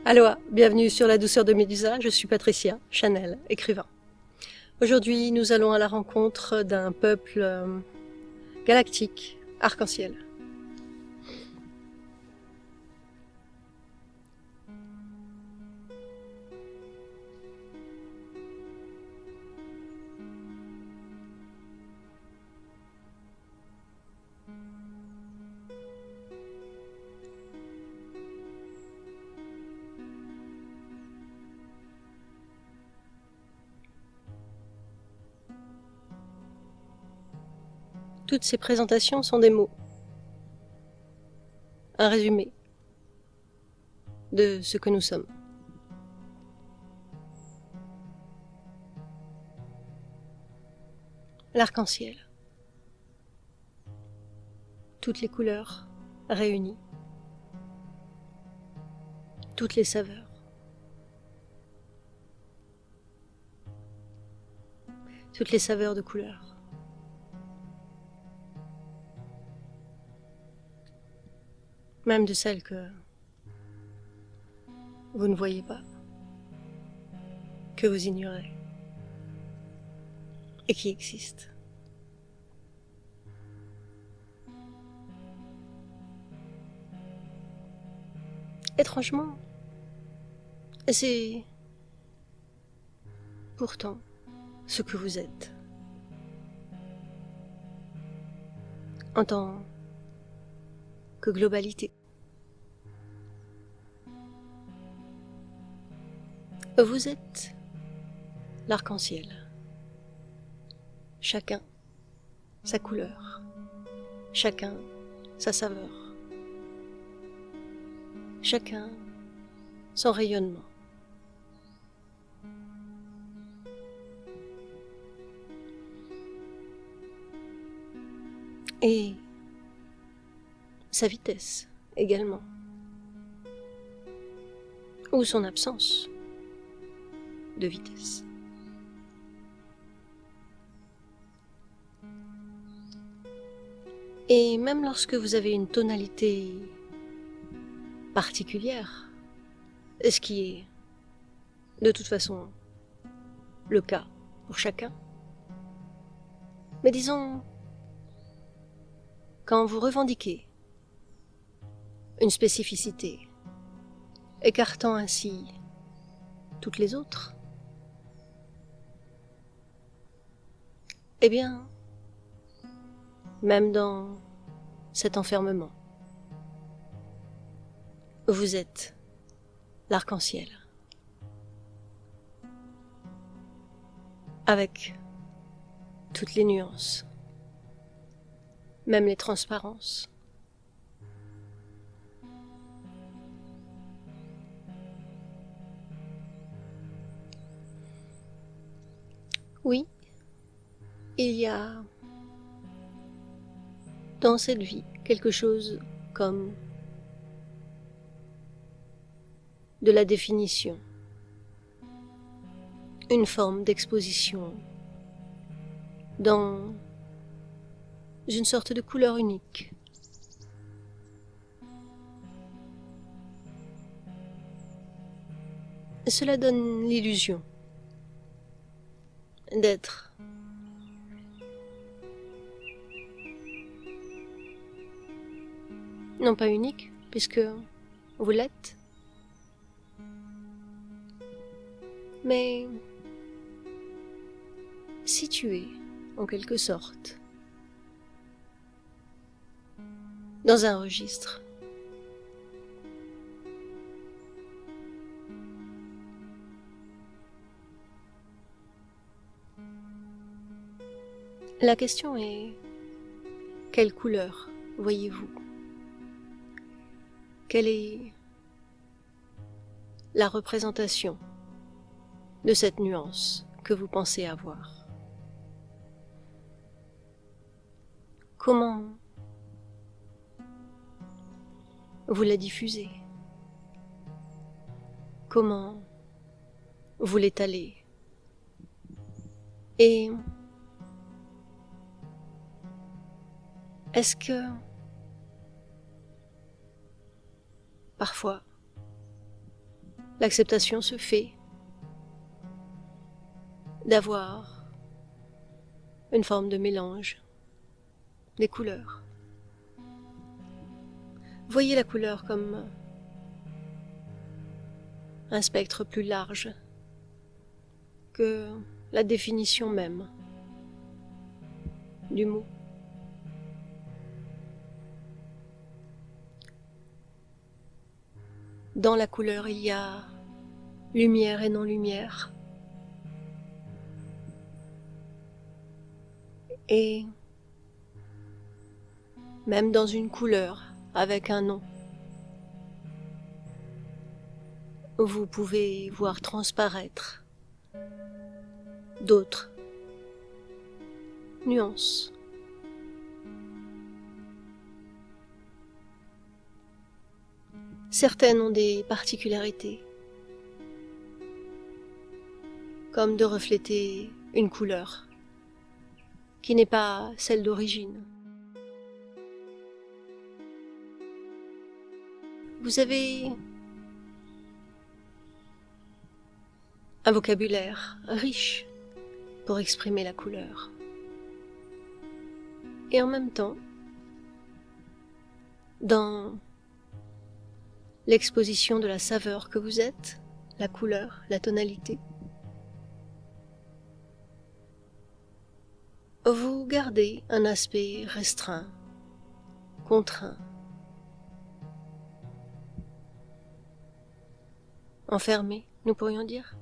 Aloha, bienvenue sur La douceur de Médusa, je suis Patricia, Chanel, écrivain. Aujourd'hui, nous allons à la rencontre d'un peuple galactique, arc-en-ciel. Toutes ces présentations sont des mots, un résumé de ce que nous sommes. L'arc-en-ciel. Toutes les couleurs réunies. Toutes les saveurs. Toutes les saveurs de couleurs. Même de celles que vous ne voyez pas, que vous ignorez, et qui existent. Étrangement, c'est pourtant ce que vous êtes. En tant que globalité. Vous êtes l'arc-en-ciel. Chacun sa couleur. Chacun sa saveur. Chacun son rayonnement. Et sa vitesse également. Ou son absence de vitesse. Et même lorsque vous avez une tonalité particulière, ce qui est de toute façon le cas pour chacun, mais disons, quand vous revendiquez une spécificité, écartant ainsi toutes les autres, eh bien, même dans cet enfermement, vous êtes l'arc-en-ciel, avec toutes les nuances, même les transparences. Oui, il y a dans cette vie quelque chose comme de la définition, une forme d'exposition dans une sorte de couleur unique. Cela donne l'illusion d'être non pas unique, puisque vous l'êtes, mais situé, en quelque sorte, dans un registre. La question est, quelle couleur voyez-vous? Quelle est la représentation de cette nuance que vous pensez avoir? Comment vous la diffusez? Comment vous l'étalez? Et est-ce que parfois L'acceptation se fait d'avoir une forme de mélange des couleurs. Voyez la couleur comme un spectre plus large que la définition même du mot. Dans la couleur, il y a lumière et non-lumière. Et même dans une couleur avec un nom, vous pouvez voir transparaître d'autres nuances. Certaines ont des particularités, comme de refléter une couleur qui n'est pas celle d'origine. Vous avez un vocabulaire riche pour exprimer la couleur. Et en même temps, dans l'exposition de la saveur que vous êtes, la couleur, la tonalité, vous gardez un aspect restreint, contraint, enfermé, nous pourrions dire.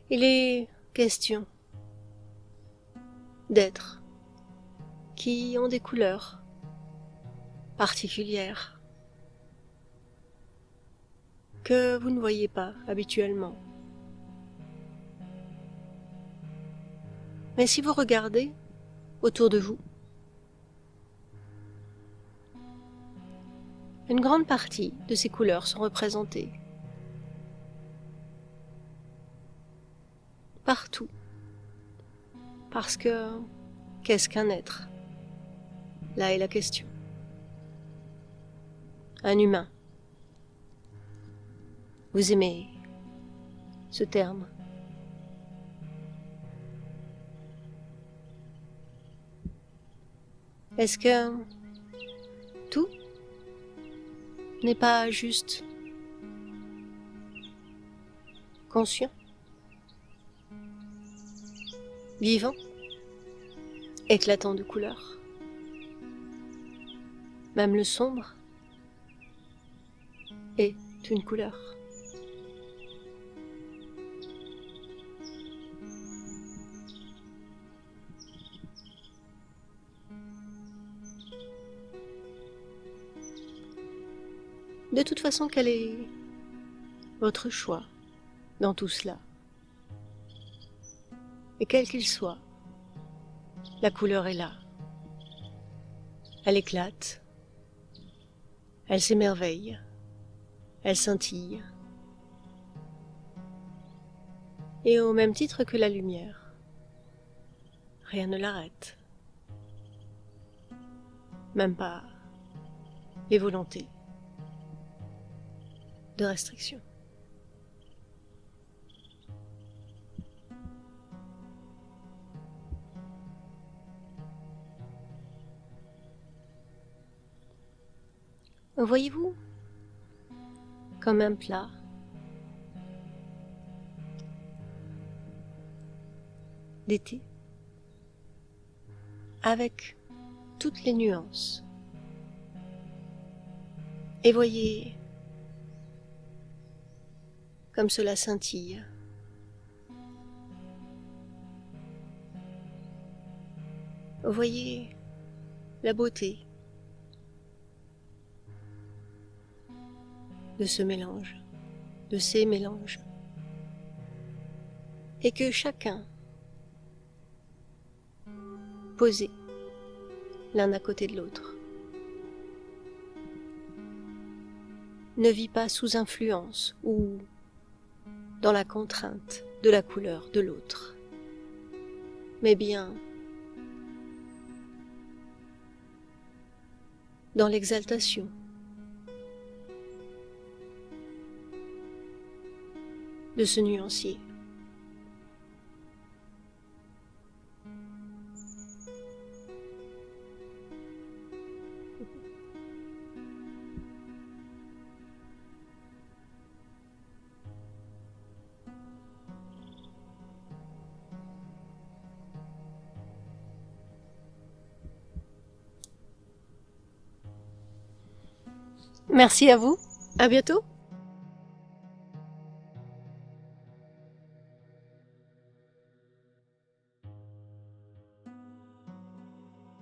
Il est question d'êtres qui ont des couleurs particulières que vous ne voyez pas habituellement. Mais si vous regardez autour de vous, une grande partie de ces couleurs sont représentées partout. Parce que, qu'est-ce qu'un être? Là est la question. Un humain. Vous aimez ce terme? Est-ce que tout n'est pas juste conscient, vivant, éclatant de couleurs? Même le sombre est une couleur. De toute façon, quel est votre choix dans tout cela? Et quel qu'il soit, la couleur est là. Elle éclate, elle s'émerveille, elle scintille. Et au même titre que la lumière, rien ne l'arrête. Même pas les volontés de restriction. Voyez-vous, comme un plat d'été, avec toutes les nuances. Et voyez comme cela scintille. Voyez la beauté de ce mélange, de ces mélanges. Et que chacun, posé l'un à côté de l'autre, ne vit pas sous influence ou dans la contrainte de la couleur de l'autre, mais bien dans l'exaltation. De ce nuancier. Merci à vous. À bientôt.